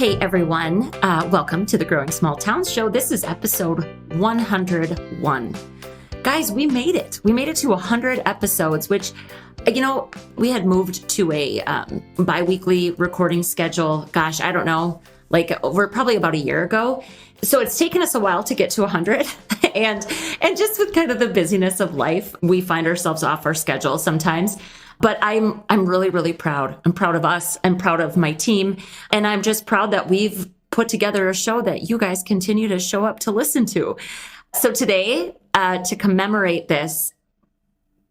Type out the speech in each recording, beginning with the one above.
Hey everyone, welcome to the Growing Small Towns Show. This is episode 101. Guys, we made it. We made it to 100 episodes, which, we had moved to a bi-weekly recording schedule. Gosh, I don't know, over probably about a year ago. So it's taken us a while to get to 100. and just with kind of the busyness of life, we find ourselves off our schedule sometimes. But I'm really, really proud. I'm proud of us. I'm proud of my team. And I'm just proud that we've put together a show that you guys continue to show up to listen to. So today, to commemorate this,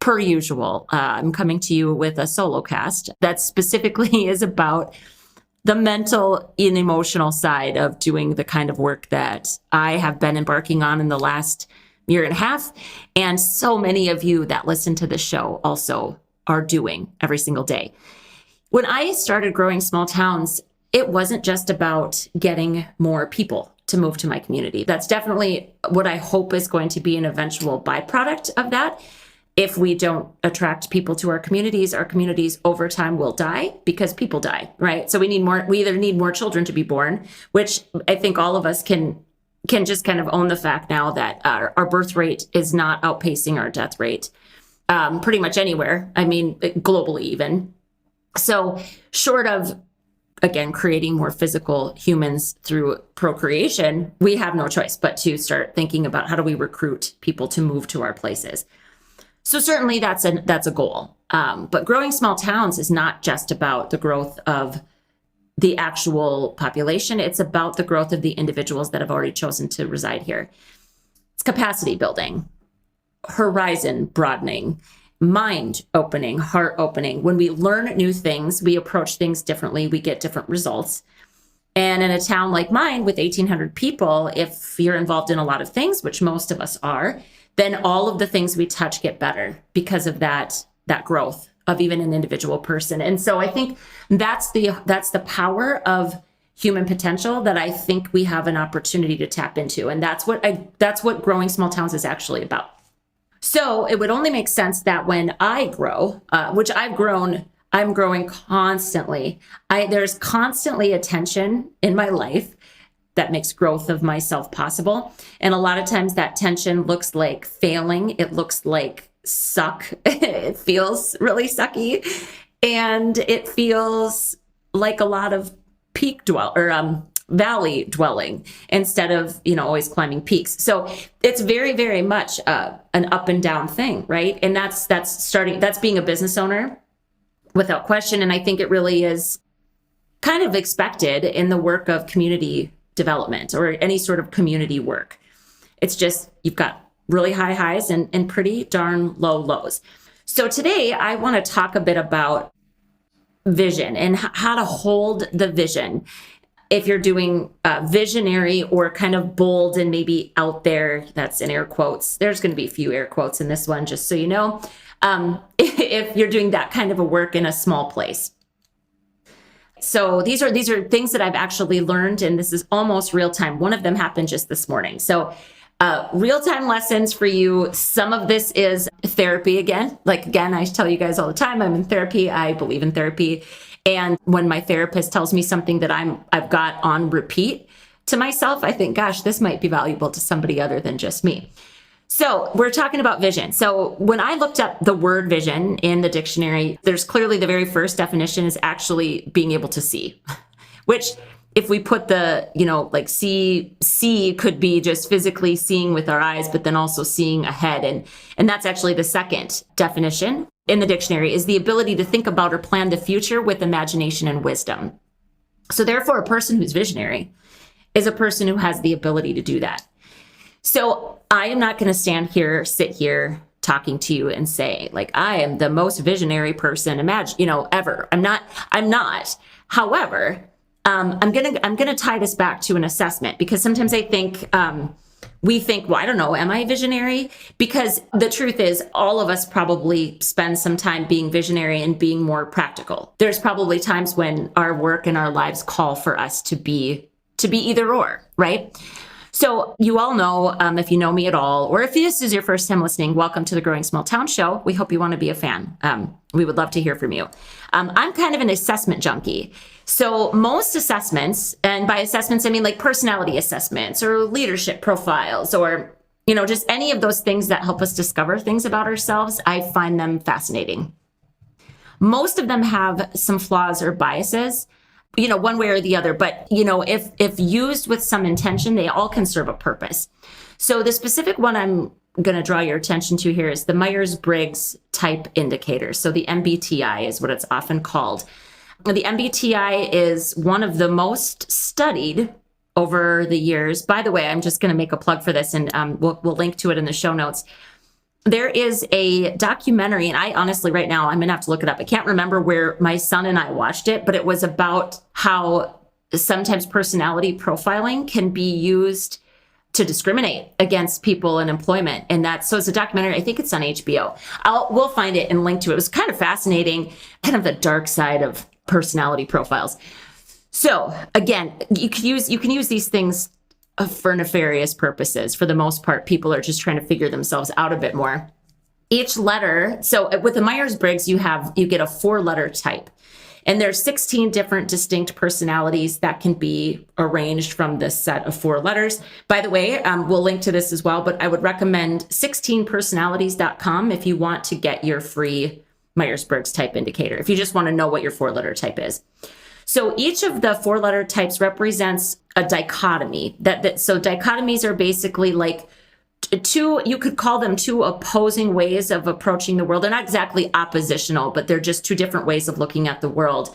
per usual, I'm coming to you with a solo cast that specifically is about the mental and emotional side of doing the kind of work that I have been embarking on in the last year and a half. And so many of you that listen to the show also are doing every single day. When I started Growing Small Towns, it wasn't just about getting more people to move to my community. That's definitely what I hope is going to be an eventual byproduct of that. If we don't attract people to our communities over time will die because people die, right? So we either need more children to be born, which I think all of us can just kind of own the fact now that our birth rate is not outpacing our death rate. Pretty much anywhere. I mean, globally even. So short of, again, creating more physical humans through procreation, we have no choice but to start thinking about how do we recruit people to move to our places. So certainly that's a goal. But Growing Small Towns is not just about the growth of the actual population. It's about the growth of the individuals that have already chosen to reside here. It's capacity building, horizon broadening, mind opening, heart opening. When we learn new things, we approach things differently, we get different results. And in a town like mine with 1,800 people, if you're involved in a lot of things, which most of us are, then all of the things we touch get better because of that growth of even an individual person. And so I think that's the power of human potential that I think we have an opportunity to tap into. And that's what Growing Small Towns is actually about. So it would only make sense that when I grow, which I'm growing constantly. There's constantly a tension in my life that makes growth of myself possible. And a lot of times that tension looks like failing. It looks like suck. It feels really sucky. And it feels like a lot of valley dwelling instead of, always climbing peaks. So it's very, very much an up and down thing, right? And that's being a business owner without question. And I think it really is kind of expected in the work of community development or any sort of community work. It's just, you've got really high highs and pretty darn low lows. So today I want to talk a bit about vision and how to hold the vision. If you're doing visionary or kind of bold and maybe out there, that's in air quotes. There's going to be a few air quotes in this one, just so you know, if you're doing that kind of a work in a small place. So these are things that I've actually learned, and this is almost real time. One of them happened just this morning. So real-time lessons for you. Some of this is therapy again. I tell you guys all the time, I'm in therapy. I believe in therapy. And when my therapist tells me something that I've got on repeat to myself, I think, gosh, this might be valuable to somebody other than just me. So we're talking about vision. So when I looked up the word vision in the dictionary, there's clearly the very first definition is actually being able to see, which if we put the, see could be just physically seeing with our eyes, but then also seeing ahead. And that's actually the second definition in the dictionary is the ability to think about or plan the future with imagination and wisdom. So therefore, a person who's visionary is a person who has the ability to do that. So I am not going to sit here talking to you and say, I am the most visionary person ever. I'm not. However, I'm gonna tie this back to an assessment because sometimes I think we think, well, I don't know, am I visionary? Because the truth is, all of us probably spend some time being visionary and being more practical. There's probably times when our work and our lives call for us to be either or, right? So you all know, if you know me at all, or if this is your first time listening, welcome to the Growing Small Town Show. We hope you want to be a fan. We would love to hear from you. I'm kind of an assessment junkie. So most assessments, and by assessments, I mean like personality assessments or leadership profiles or, just any of those things that help us discover things about ourselves, I find them fascinating. Most of them have some flaws or biases, one way or the other. But, if used with some intention, they all can serve a purpose. So the specific one I'm going to draw your attention to here is the Myers-Briggs Type Indicator. So the MBTI is what it's often called. The MBTI is one of the most studied over the years. By the way, I'm just going to make a plug for this, and we'll link to it in the show notes. There is a documentary, and I honestly, right now, I'm going to have to look it up. I can't remember where my son and I watched it, but it was about how sometimes personality profiling can be used to discriminate against people in employment. And so it's a documentary. I think it's on HBO. We'll find it and link to it. It was kind of fascinating, kind of the dark side of personality profiles. So again, you can use these things for nefarious purposes. For the most part, people are just trying to figure themselves out a bit more. Each letter, so with the Myers-Briggs, you get a 4-letter type. And there's 16 different distinct personalities that can be arranged from this set of 4 letters. By the way, we'll link to this as well, but I would recommend 16personalities.com if you want to get your free Myers-Briggs type indicator, if you just want to know what your 4-letter type is. So each of the 4-letter types represents a dichotomy. So dichotomies are basically like you could call them 2 opposing ways of approaching the world. They're not exactly oppositional, but they're just 2 different ways of looking at the world.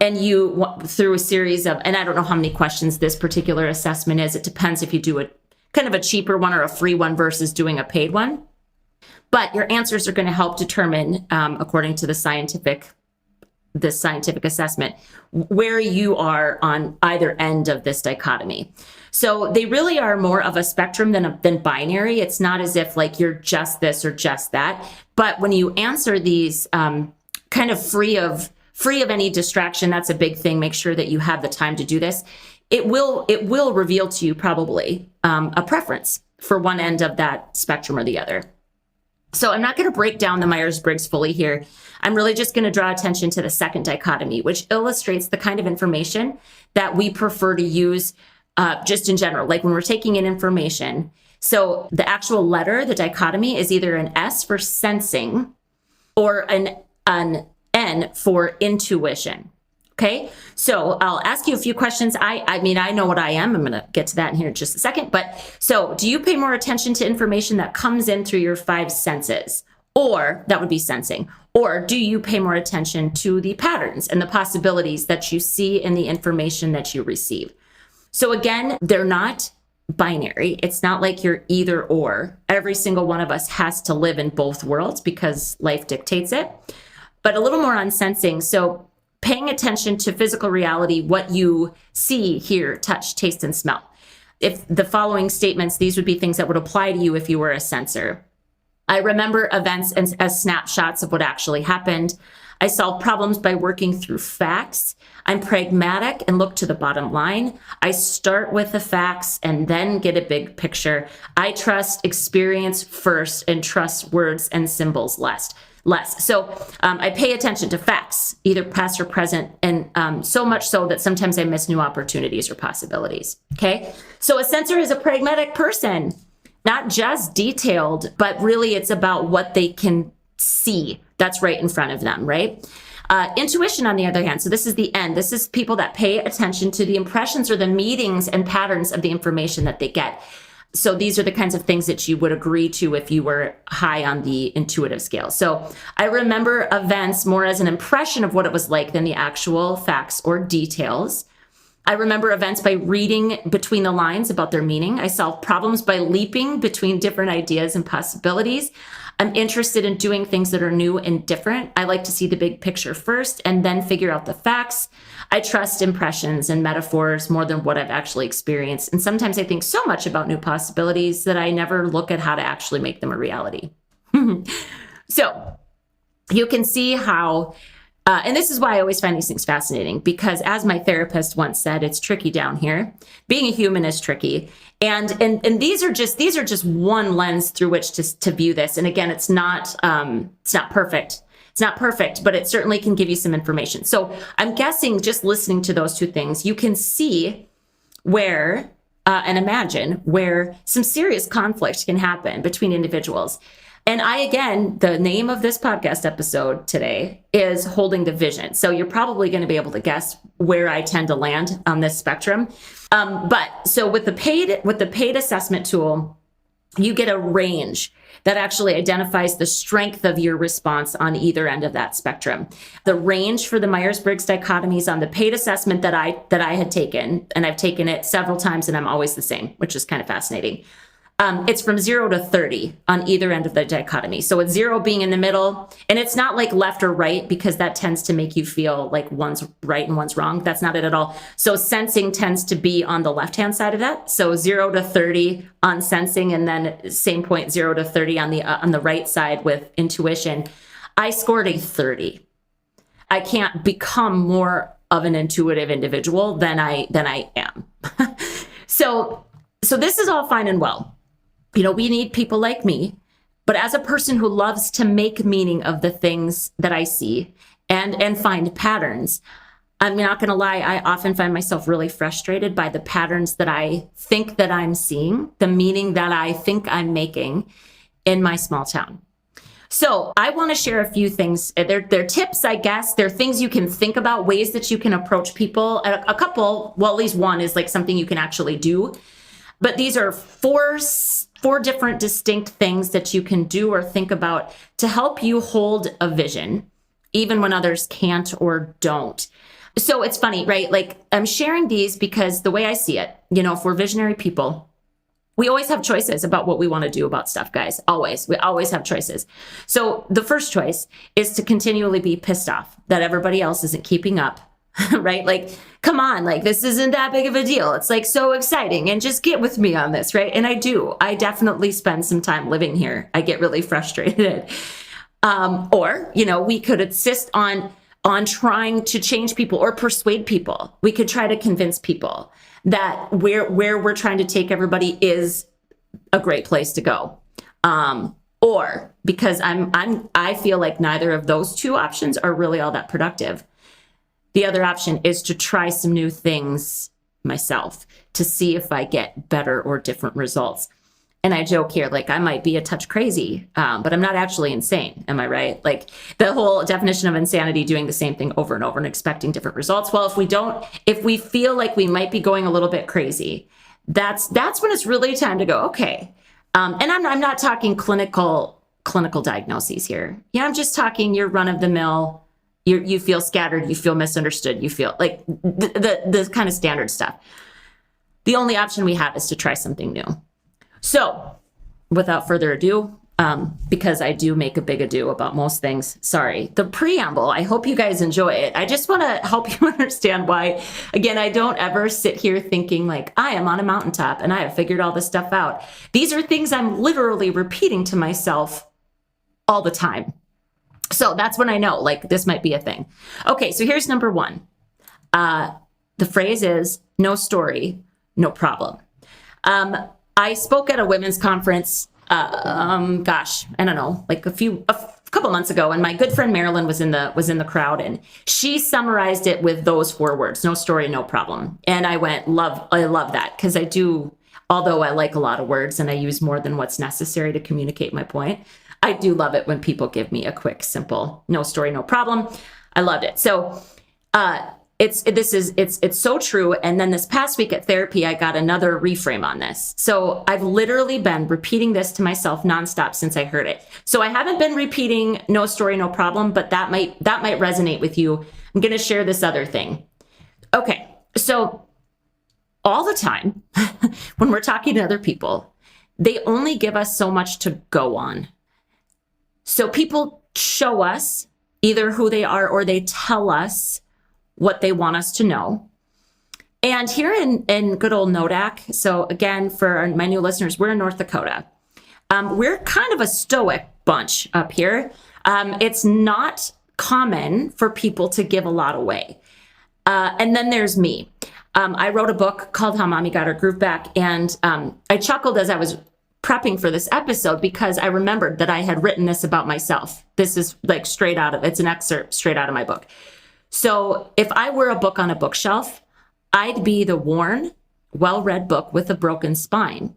And you, through a series of, and I don't know how many questions this particular assessment is. It depends if you do a kind of a cheaper one or a free one versus doing a paid one. But your answers are going to help determine, according to this scientific assessment, where you are on either end of this dichotomy. So they really are more of a spectrum than binary. It's not as if like you're just this or just that. But when you answer these kind of free of any distraction, that's a big thing. Make sure that you have the time to do this. It will reveal to you probably a preference for one end of that spectrum or the other. So I'm not going to break down the Myers-Briggs fully here. I'm really just going to draw attention to the second dichotomy, which illustrates the kind of information that we prefer to use just in general, like when we're taking in information. So the actual letter, the dichotomy, is either an S for sensing or an N for intuition. Okay, so I'll ask you a few questions. I mean, I know what I am. I'm going to get to that in here in just a second. But so do you pay more attention to information that comes in through your 5 senses? Or that would be sensing. Or do you pay more attention to the patterns and the possibilities that you see in the information that you receive? So again, they're not binary. It's not like you're either or. Every single one of us has to live in both worlds because life dictates it. But a little more on sensing. So paying attention to physical reality, what you see, hear, touch, taste, and smell. If the following statements, these would be things that would apply to you if you were a sensor. I remember events as snapshots of what actually happened. I solve problems by working through facts. I'm pragmatic and look to the bottom line. I start with the facts and then get a big picture. I trust experience first and trust words and symbols less. So I pay attention to facts, either past or present, and so much so that sometimes I miss new opportunities or possibilities. Okay, so a sensor is a pragmatic person, not just detailed, but really it's about what they can see that's right in front of them, right? Intuition, on the other hand, so this is the end. This is people that pay attention to the impressions or the meanings and patterns of the information that they get. So these are the kinds of things that you would agree to if you were high on the intuitive scale. So I remember events more as an impression of what it was like than the actual facts or details. I remember events by reading between the lines about their meaning. I solve problems by leaping between different ideas and possibilities. I'm interested in doing things that are new and different. I like to see the big picture first and then figure out the facts. I trust impressions and metaphors more than what I've actually experienced. And sometimes I think so much about new possibilities that I never look at how to actually make them a reality. So you can see how, and this is why I always find these things fascinating, because as my therapist once said, it's tricky down here. Being a human is tricky. And these are just one lens through which to view this. And again, it's not perfect. It's not perfect, but it certainly can give you some information. So I'm guessing just listening to those two things, you can see where and imagine where some serious conflict can happen between individuals. And again, the name of this podcast episode today is Holding the Vision. So you're probably going to be able to guess where I tend to land on this spectrum. But so with the paid assessment tool, you get a range that actually identifies the strength of your response on either end of that spectrum. The range for the Myers-Briggs dichotomies on the paid assessment that I had taken, and I've taken it several times and I'm always the same, which is kind of fascinating. It's from 0 to 30 on either end of the dichotomy. So it's 0 being in the middle, and it's not like left or right, because that tends to make you feel like one's right and one's wrong. That's not it at all. So sensing tends to be on the left-hand side of that. So 0 to 30 on sensing, and then same point, 0 to 30 on the right side with intuition. I scored a 30. I can't become more of an intuitive individual than I am. So this is all fine and well. We need people like me, but as a person who loves to make meaning of the things that I see and find patterns, I'm not going to lie, I often find myself really frustrated by the patterns that I think that I'm seeing, the meaning that I think I'm making in my small town. So I want to share a few things. They're tips, I guess. They're things you can think about, ways that you can approach people. A couple, well, at least one is like something you can actually do. But these are four different distinct things that you can do or think about to help you hold a vision, even when others can't or don't. So it's funny, right? Like, I'm sharing these because the way I see it, if we're visionary people, we always have choices about what we want to do about stuff, guys. Always. We always have choices. So the first choice is to continually be pissed off that everybody else isn't keeping up. Right? Like, come on, like, this isn't that big of a deal. It's like so exciting, and just get with me on this, right? And I definitely spend some time living here. I get really frustrated. Or, we could insist on trying to change people or persuade people. We could try to convince people that where we're trying to take everybody is a great place to go. Or because I feel like neither of those two options are really all that productive. The other option is to try some new things myself to see if I get better or different results. And I joke here, like, I might be a touch crazy, but I'm not actually insane. Am I right? Like, the whole definition of insanity, doing the same thing over and over and expecting different results. Well, if we feel like we might be going a little bit crazy, that's when it's really time to go, okay. And I'm not talking clinical diagnoses here. Yeah, I'm just talking your run of the mill. You feel scattered, you feel misunderstood, you feel like the kind of standard stuff. The only option we have is to try something new. So without further ado, because I do make a big ado about most things, sorry, the preamble, I hope you guys enjoy it. I just want to help you understand why, again, I don't ever sit here thinking like I am on a mountaintop and I have figured all this stuff out. These are things I'm literally repeating to myself all the time. So that's when I know, like, this might be a thing. Okay, so here's number one. The phrase is, no story, no problem. I spoke at a women's conference, I don't know, like a couple months ago, and my good friend Marilyn was in the crowd, and she summarized it with those 4 words, no story, no problem. And I love that, because I do, although I like a lot of words and I use more than what's necessary to communicate my point, I do love it when people give me a quick, simple, no story, no problem. I loved it. So it's so true. And then this past week at therapy, I got another reframe on this. So I've literally been repeating this to myself nonstop since I heard it. So I haven't been repeating no story, no problem, but that might resonate with you. I'm going to share this other thing. Okay. So all the time when we're talking to other people, they only give us so much to go on. So people show us either who they are or they tell us what they want us to know. And here in good old Nodak, so again, for my new listeners, we're in North Dakota. We're kind of a stoic bunch up here. It's not common for people to give a lot away. And then there's me. I wrote a book called How Mommy Got Her Groove Back. And I chuckled as I was prepping for this episode because I remembered that I had written this about myself. This is like it's an excerpt straight out of my book. So if I were a book on a bookshelf, I'd be the worn, well-read book with a broken spine.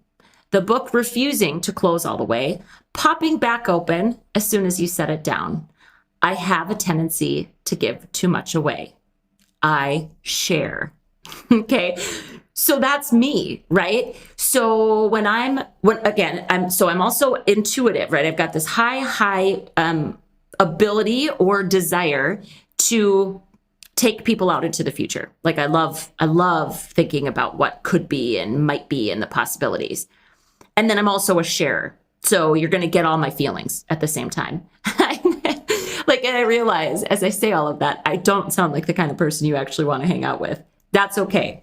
The book refusing to close all the way, popping back open as soon as you set it down. I have a tendency to give too much away. I share. Okay. So that's me, right? So I'm also intuitive, right? I've got this high ability or desire to take people out into the future. Like I love thinking about what could be and might be and the possibilities. And then I'm also a sharer. So you're going to get all my feelings at the same time. And I realize as I say all of that, I don't sound like the kind of person you actually want to hang out with. That's okay.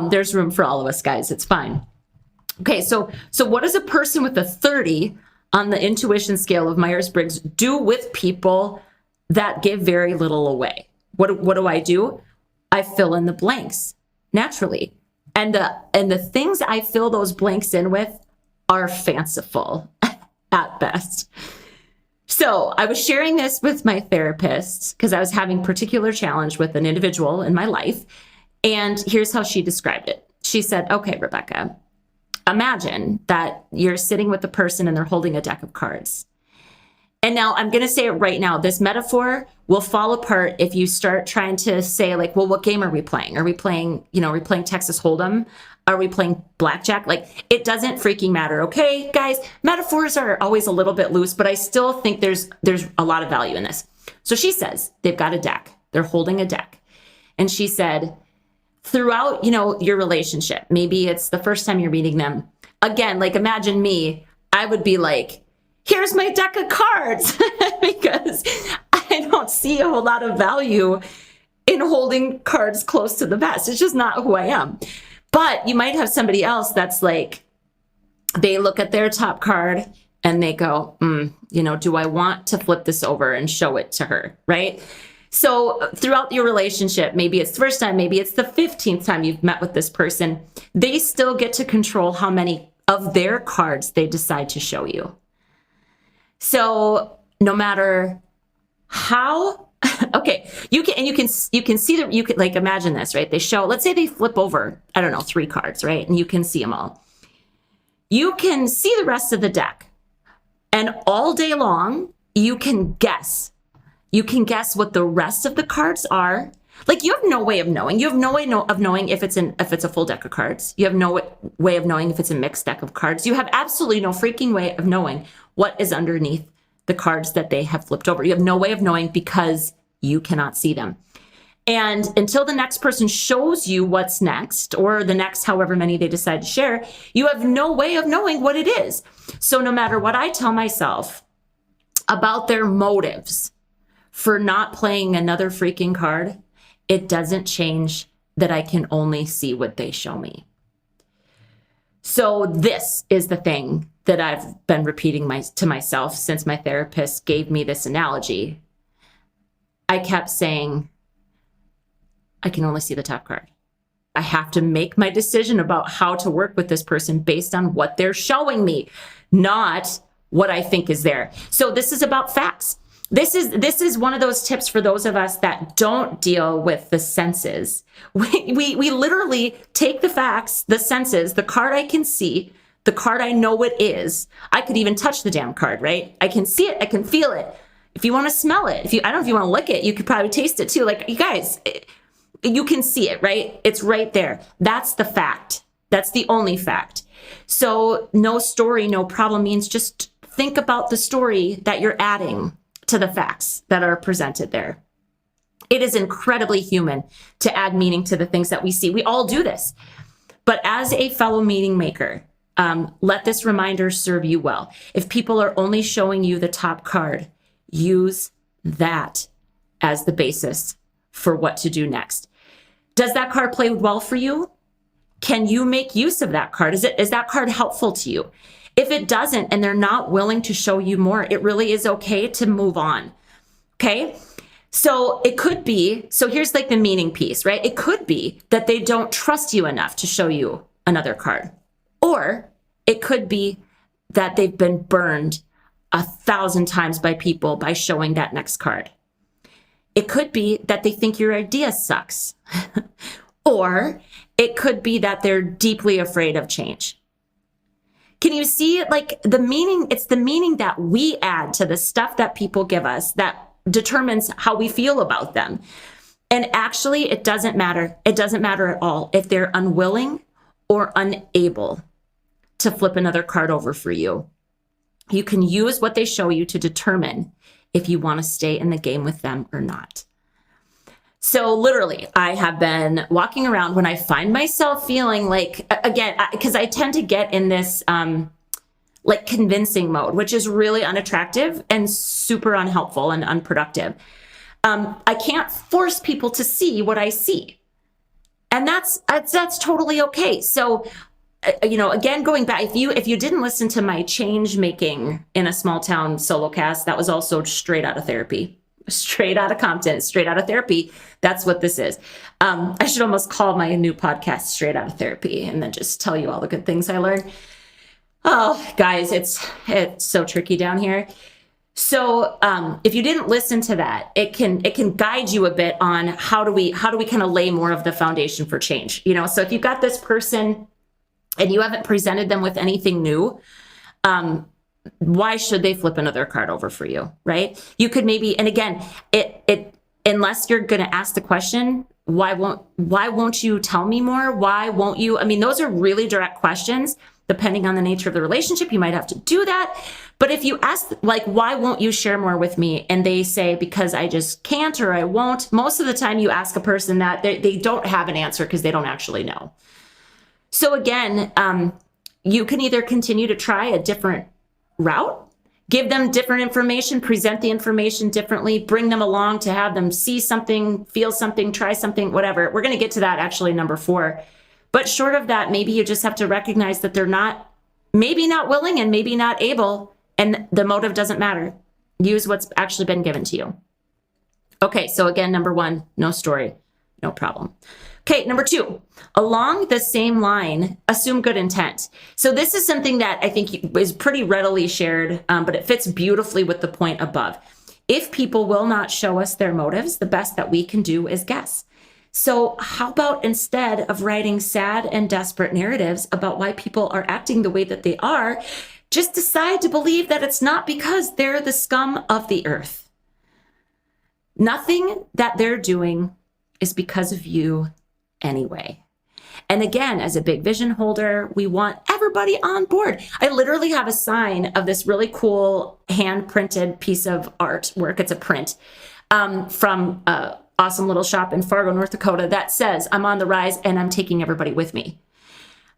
There's room for all of us, guys. It's fine. Okay, so what does a person with a 30 on the intuition scale of Myers-Briggs do with people that give very little away? What do I do? I fill in the blanks naturally. And the things I fill those blanks in with are fanciful at best. So I was sharing this with my therapist because I was having a particular challenge with an individual in my life. And here's how she described it. She said, okay, Rebecca, imagine that you're sitting with a person and they're holding a deck of cards. And now I'm going to say it right now. This metaphor will fall apart if you start trying to say like, well, what game are we playing? Are we playing Texas Hold'em? Are we playing blackjack? Like, it doesn't freaking matter. Okay, guys, metaphors are always a little bit loose, but I still think there's a lot of value in this. So she says they've got a deck. They're holding a deck. And she said, throughout, your relationship, maybe it's the first time you're meeting them. Again, like imagine me, I would be like, here's my deck of cards because I don't see a whole lot of value in holding cards close to the vest. It's just not who I am. But you might have somebody else that's like, they look at their top card and they go, do I want to flip this over and show it to her, right? So throughout your relationship, maybe it's the first time, maybe it's the 15th time you've met with this person, they still get to control how many of their cards they decide to show you. So no matter how, okay, you can like imagine this, right? They show, let's say they flip over, 3 cards, right? And you can see them all. You can see the rest of the deck. And all day long, you can guess. You can guess what the rest of the cards are. Like you have no way of knowing. You have no way of knowing if it's a full deck of cards. You have no way of knowing if it's a mixed deck of cards. You have absolutely no freaking way of knowing what is underneath the cards that they have flipped over. You have no way of knowing because you cannot see them. And until the next person shows you what's next, or the next however many they decide to share, you have no way of knowing what it is. So no matter what I tell myself about their motives for not playing another freaking card, it doesn't change that I can only see what they show me. So this is the thing that I've been repeating to myself since my therapist gave me this analogy. I kept saying, I can only see the top card. I have to make my decision about how to work with this person based on what they're showing me, not what I think is there. So this is about facts. This is one of those tips for those of us that don't deal with the senses. We literally take the facts, the senses, the card I can see, the card I know it is. I could even touch the damn card, right? I can see it. I can feel it. If you want to smell it, I don't know if you want to lick it, you could probably taste it too. Like you guys, you can see it, right? It's right there. That's the fact. That's the only fact. So no story, no problem means just think about the story that you're adding to the facts that are presented there. It is incredibly human to add meaning to the things that we see. We all do this. But as a fellow meaning maker, let this reminder serve you well. If people are only showing you the top card, use that as the basis for what to do next. Does that card play well for you? Can you make use of that card? Is that card helpful to you? If it doesn't and they're not willing to show you more, it really is okay to move on. Okay? So it could be, so here's like the meaning piece, right? It could be that they don't trust you enough to show you another card. Or it could be that they've been burned 1,000 times by people by showing that next card. It could be that they think your idea sucks. Or it could be that they're deeply afraid of change. Can you see like the meaning? It's the meaning that we add to the stuff that people give us that determines how we feel about them. And actually, it doesn't matter. It doesn't matter at all if they're unwilling or unable to flip another card over for you. You can use what they show you to determine if you want to stay in the game with them or not. So literally, I have been walking around when I find myself feeling like, again, because I tend to get in this like convincing mode, which is really unattractive and super unhelpful and unproductive. I can't force people to see what I see. And that's totally okay. So, again, going back, if you didn't listen to my change making in a small town solo cast, that was also straight out of therapy. Straight out of Compton, straight out of therapy. That's what this is. I should almost call my new podcast Straight Out of Therapy and then just tell you all the good things I learned. Oh, guys, it's so tricky down here. So if you didn't listen to that, it can guide you a bit on how do we kind of lay more of the foundation for change. So if you've got this person and you haven't presented them with anything new, why should they flip another card over for you, right? You could maybe, and again, it unless you're going to ask the question, why won't you tell me more? Why won't you? I mean, those are really direct questions. Depending on the nature of the relationship, you might have to do that. But if you ask, like, why won't you share more with me? And they say, because I just can't or I won't. Most of the time you ask a person that, they don't have an answer because they don't actually know. So again, you can either continue to try a different route, give them different information, present the information differently, bring them along to have them see something, feel something, try something, whatever. We're going to get to that actually, number 4. But short of that, maybe you just have to recognize that they're maybe not willing and maybe not able, and the motive doesn't matter. Use what's actually been given to you. Okay, so again, number 1, no story, no problem. Okay, number 2, along the same line, assume good intent. So this is something that I think is pretty readily shared, but it fits beautifully with the point above. If people will not show us their motives, the best that we can do is guess. So how about instead of writing sad and desperate narratives about why people are acting the way that they are, just decide to believe that it's not because they're the scum of the earth. Nothing that they're doing is because of you anyway. And again, as a big vision holder, we want everybody on board. I literally have a sign of this really cool hand-printed piece of artwork. It's a print from awesome little shop in Fargo, North Dakota that says, I'm on the rise and I'm taking everybody with me.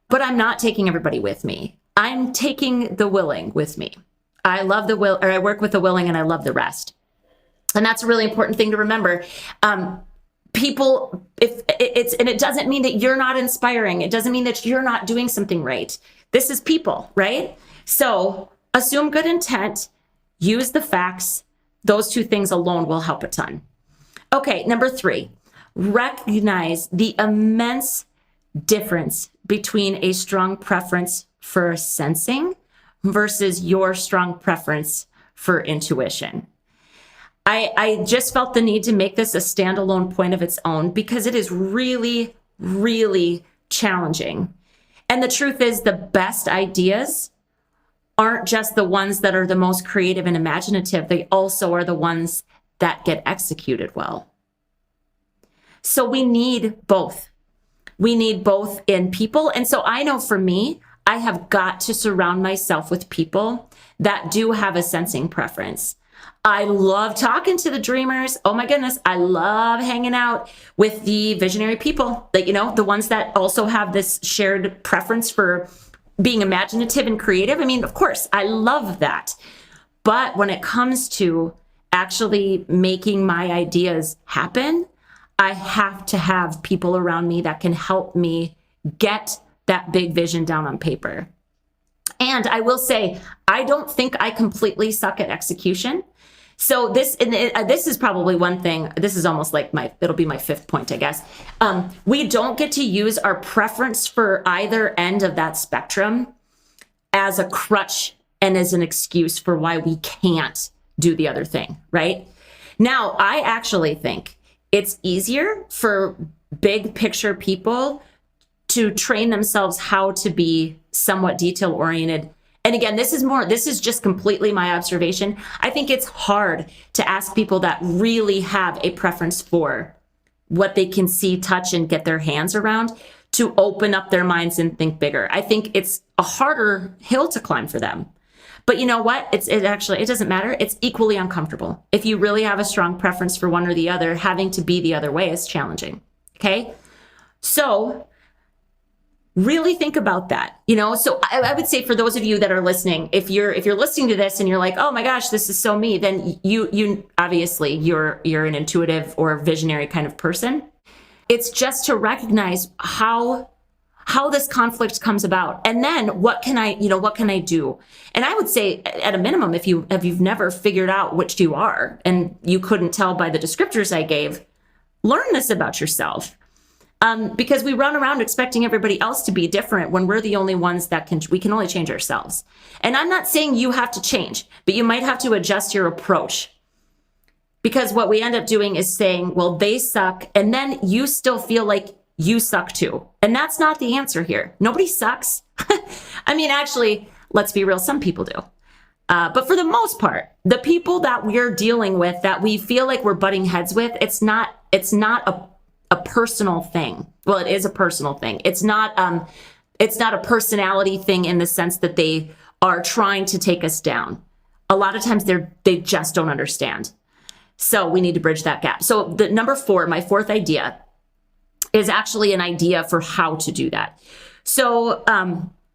But I'm not taking everybody with me. I'm taking the willing with me. I love the will, or I work with the willing and I love the rest. And that's a really important thing to remember. People, and it doesn't mean that you're not inspiring. It doesn't mean that you're not doing something right. This is people, right? So assume good intent, use the facts. Those 2 things alone will help a ton. Okay, number 3, recognize the immense difference between a strong preference for sensing versus your strong preference for intuition. I just felt the need to make this a standalone point of its own because it is really, really challenging. And the truth is, the best ideas aren't just the ones that are the most creative and imaginative. They also are the ones that get executed well. So we need both. We need both in people. And so I know for me, I have got to surround myself with people that do have a sensing preference. I love talking to the dreamers. Oh my goodness. I love hanging out with the visionary people, that, the ones that also have this shared preference for being imaginative and creative. I mean, of course, I love that. But when it comes to actually making my ideas happen, I have to have people around me that can help me get that big vision down on paper. And I will say, I don't think I completely suck at execution. So this is probably one thing. This is almost like it'll be my 5th point, I guess. We don't get to use our preference for either end of that spectrum as a crutch and as an excuse for why we can't do the other thing, right? Now, I actually think it's easier for big picture people to train themselves how to be somewhat detail oriented. And again, this is just completely my observation. I think it's hard to ask people that really have a preference for what they can see, touch, and get their hands around to open up their minds and think bigger. I think it's a harder hill to climb for them. But you know what? It doesn't matter. It's equally uncomfortable. If you really have a strong preference for one or the other, having to be the other way is challenging. Okay? So really think about that. So I would say for those of you that are listening, if you're listening to this and you're like, oh my gosh, this is so me, then you obviously you're an intuitive or visionary kind of person. It's just to recognize how this conflict comes about. And then what can I do? And I would say at a minimum, if you've never figured out which you are and you couldn't tell by the descriptors I gave, learn this about yourself. Because we run around expecting everybody else to be different when we're the only ones we can only change ourselves. And I'm not saying you have to change, but you might have to adjust your approach. Because what we end up doing is saying, well, they suck. And then you still feel like you suck too. And that's not the answer here. Nobody sucks. I mean, actually, let's be real. Some people do. But for the most part, the people that we're dealing with, that we feel like we're butting heads with, it's not a personal thing. Well, it is a personal thing. It's not a personality thing in the sense that they are trying to take us down. A lot of times they just don't understand. So we need to bridge that gap. So the number 4, my 4th idea, is actually an idea for how to do that. So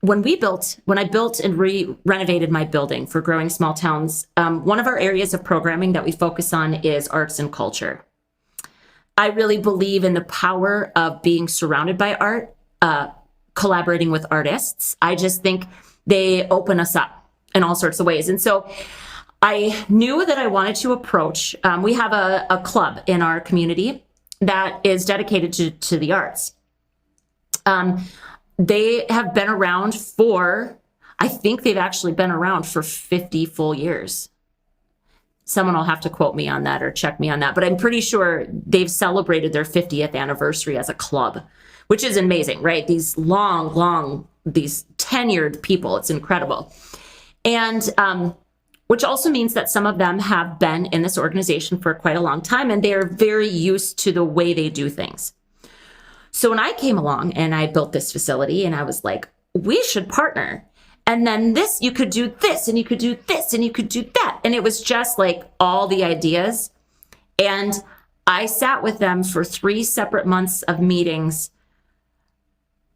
when I built and renovated my building for Growing Small Towns, one of our areas of programming that we focus on is arts and culture. I really believe in the power of being surrounded by art, collaborating with artists. I just think they open us up in all sorts of ways. And so I knew that I wanted to approach, we have a club in our community that is dedicated to the arts. They have been around I think they've actually been around for 50 full years. Someone will have to quote me on that or check me on that, but I'm pretty sure they've celebrated their 50th anniversary as a club, which is amazing, right? These these tenured people, it's incredible. And which also means that some of them have been in this organization for quite a long time, and they are very used to the way they do things. So when I came along and I built this facility and I was like, we should partner. And then you could do this, and you could do this, and you could do that. And it was just like all the ideas. And I sat with them for 3 separate months of meetings,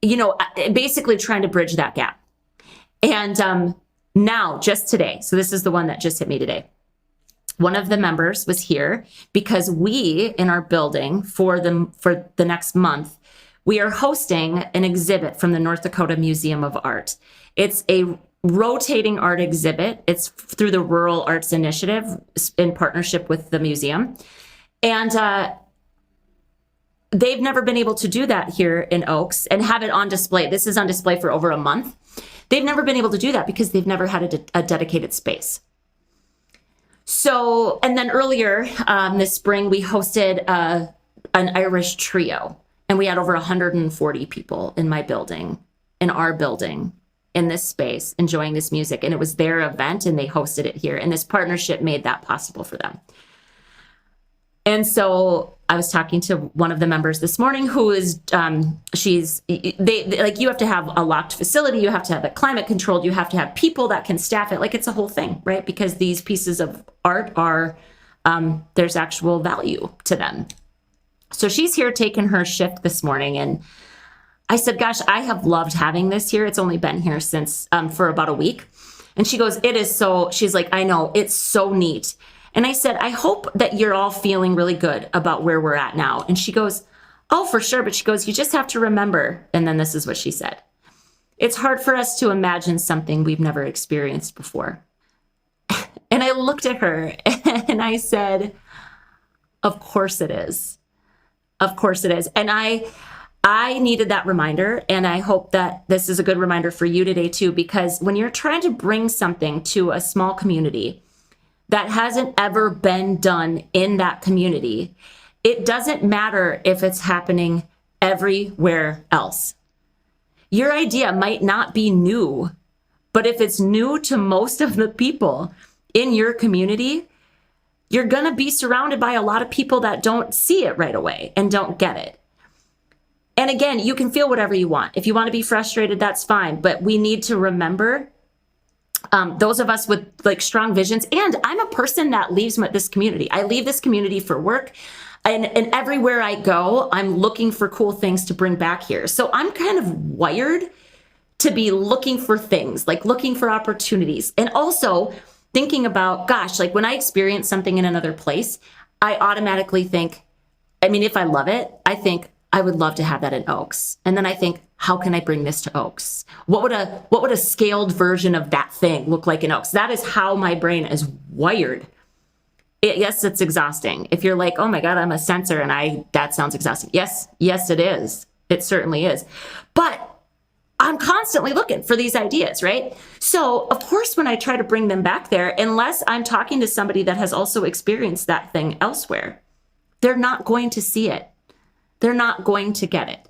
basically trying to bridge that gap. And now, just today, so this is the one that just hit me today. One of the members was here because we, in our building, for the next month, we are hosting an exhibit from the North Dakota Museum of Art. It's a rotating art exhibit. It's through the Rural Arts Initiative in partnership with the museum. And they've never been able to do that here in Oaks and have it on display. This is on display for over a month. They've never been able to do that because they've never had a dedicated space. So, and then earlier this spring, we hosted an Irish trio, and we had over 140 people in our building, in this space, enjoying this music. And it was their event, and they hosted it here. And this partnership made that possible for them. And so I was talking to one of the members this morning who is, you have to have a locked facility. You have to have it climate controlled. You have to have people that can staff it. Like, it's a whole thing, right? Because these pieces of art are, there's actual value to them. So she's here taking her shift this morning. And I said, gosh, I have loved having this here. It's only been here since, for about a week. And she goes, she's like, I know, it's so neat. And I said, I hope that you're all feeling really good about where we're at now. And she goes, oh, for sure. But she goes, you just have to remember. And then this is what she said. It's hard for us to imagine something we've never experienced before. And I looked at her and I said, of course it is. Of course it is. And I I needed that reminder, and I hope that this is a good reminder for you today too, because when you're trying to bring something to a small community that hasn't ever been done in that community, it doesn't matter if it's happening everywhere else. Your idea might not be new, but if it's new to most of the people in your community, you're going to be surrounded by a lot of people that don't see it right away and don't get it. And again, you can feel whatever you want. If you want to be frustrated, that's fine. But we need to remember, those of us with like strong visions, and I'm a person that leaves this community. I leave this community for work. And everywhere I go, I'm looking for cool things to bring back here. So I'm kind of wired to be looking for things, like looking for opportunities. And also thinking about, gosh, like when I experience something in another place, I automatically think, I mean, if I love it, I think I would love to have that in Oaks. And then I think, how can I bring this to Oaks? What would a scaled version of that thing look like in Oaks? That is how my brain is wired. Yes, it's exhausting. If you're like, oh my God, I'm a sensor and that sounds exhausting. Yes, it is. It certainly is. But I'm constantly looking for these ideas, right? So of course, when I try to bring them back there, unless I'm talking to somebody that has also experienced that thing elsewhere, they're not going to see it. They're not going to get it.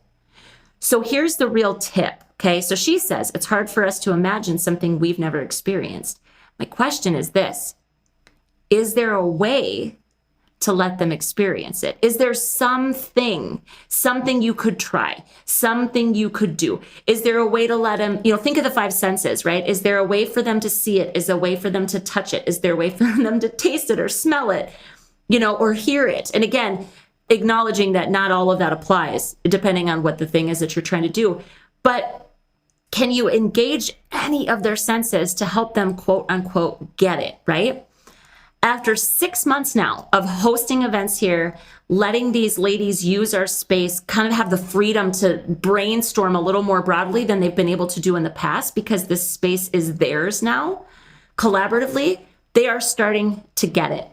So here's the real tip, okay? So she says, it's hard for us to imagine something we've never experienced. My question is this: is there a way to let them experience it? Is there something you could try, something you could do? Is there a way to let them, think of the five senses, right? Is there a way for them to see it? Is there a way for them to touch it? Is there a way for them to taste it or smell it, or hear it? And again, acknowledging that not all of that applies, depending on what the thing is that you're trying to do. But can you engage any of their senses to help them, quote unquote, get it, right? After 6 months now of hosting events here, letting these ladies use our space, kind of have the freedom to brainstorm a little more broadly than they've been able to do in the past, because this space is theirs now, collaboratively, they are starting to get it.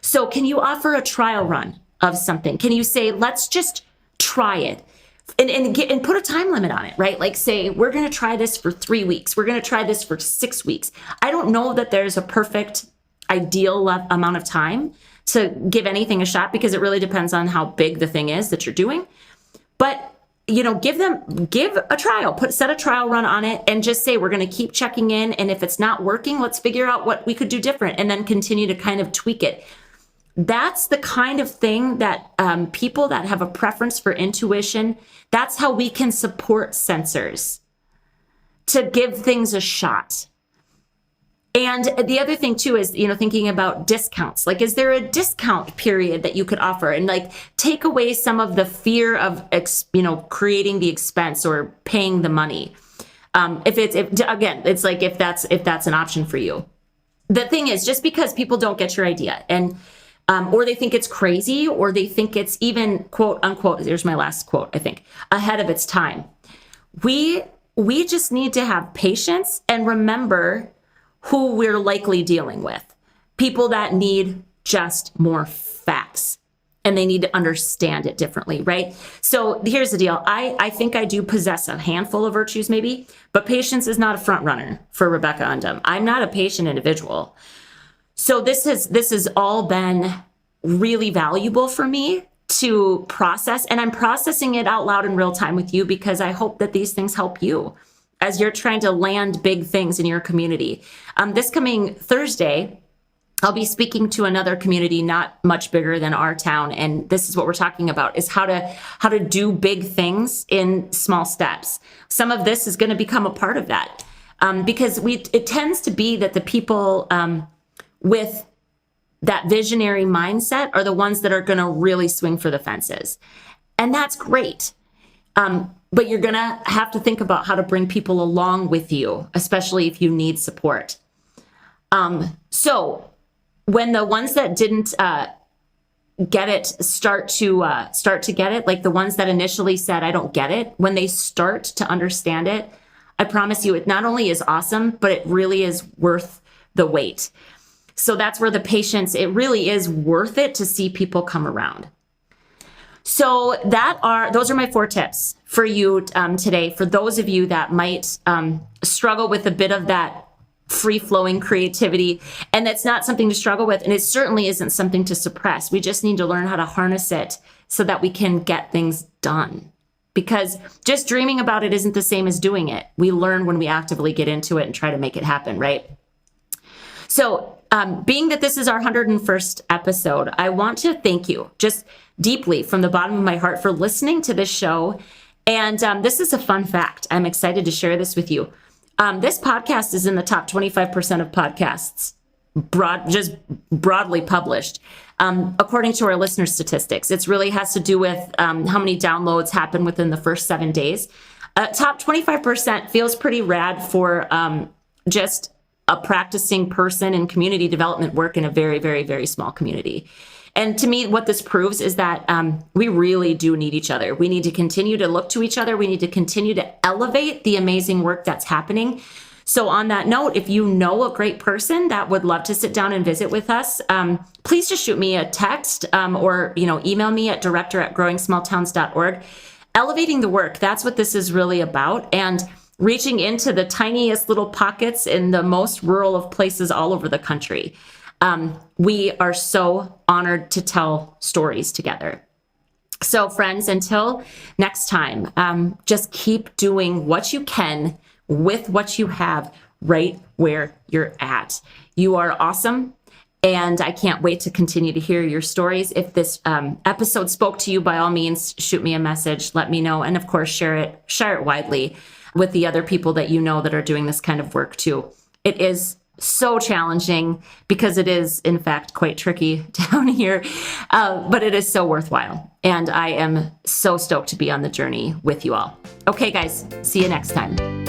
So can you offer a trial run of something? Can you say, let's just try it and put a time limit on it, right? Like say, we're going to try this for 3 weeks. We're going to try this for 6 weeks. I don't know that there's a perfect ideal amount of time to give anything a shot, because it really depends on how big the thing is that you're doing. But give a trial, set a trial run on it, and just say, we're going to keep checking in. And if it's not working, let's figure out what we could do different, and then continue to kind of tweak it. That's the kind of thing that people that have a preference for intuition, that's how we can support sensors to give things a shot. And the other thing too is, thinking about discounts. Like, is there a discount period that you could offer, and like take away some of the fear of, creating the expense or paying the money. It's like, if that's an option for you. The thing is, just because people don't get your idea and, or they think it's crazy, or they think it's even, quote unquote, here's my last quote, I think, ahead of its time. We just need to have patience and remember who we're likely dealing with. People that need just more facts, and they need to understand it differently, right? So here's the deal. I think I do possess a handful of virtues maybe, but patience is not a front runner for Rebecca Undum. I'm not a patient individual. So this has all been really valuable for me to process, and I'm processing it out loud in real time with you, because I hope that these things help you as you're trying to land big things in your community. This coming Thursday, I'll be speaking to another community not much bigger than our town, and this is what we're talking about, is how to do big things in small steps. Some of this is going to become a part of that, because it tends to be that the people with that visionary mindset are the ones that are going to really swing for the fences, and that's great. But you're going to have to think about how to bring people along with you, especially if you need support. So when the ones that didn't get it start to get it, like the ones that initially said, I don't get it, when they start to understand it, I promise you, it not only is awesome, but it really is worth the wait. So that's where the patience, it really is worth it to see people come around. So those are my 4 tips for you today. For those of you that might struggle with a bit of that free-flowing creativity, and that's not something to struggle with, and it certainly isn't something to suppress. We just need to learn how to harness it so that we can get things done. Because just dreaming about it isn't the same as doing it. We learn when we actively get into it and try to make it happen, right? So being that this is our 101st episode, I want to thank you just deeply from the bottom of my heart for listening to this show. And this is a fun fact. I'm excited to share this with you. This podcast is in the top 25% of podcasts, just broadly published, according to our listener statistics. It really has to do with how many downloads happen within the first 7 days. Top 25% feels pretty rad for just a practicing person in community development work in a very, very, very small community. And to me, what this proves is that we really do need each other. We need to continue to look to each other. We need to continue to elevate the amazing work that's happening. So on that note, if you know a great person that would love to sit down and visit with us, please just shoot me a text or email me at director@growing-small-towns.org. Elevating the work, that's what this is really about. And reaching into the tiniest little pockets in the most rural of places all over the country. We are so honored to tell stories together. So friends, until next time, just keep doing what you can with what you have right where you're at. You are awesome. And I can't wait to continue to hear your stories. If this episode spoke to you, by all means, shoot me a message, let me know. And of course, share it widely with the other people that you know that are doing this kind of work too. It is so challenging because it is, in fact, quite tricky down here, but it is so worthwhile. And I am so stoked to be on the journey with you all. Okay, guys, see you next time.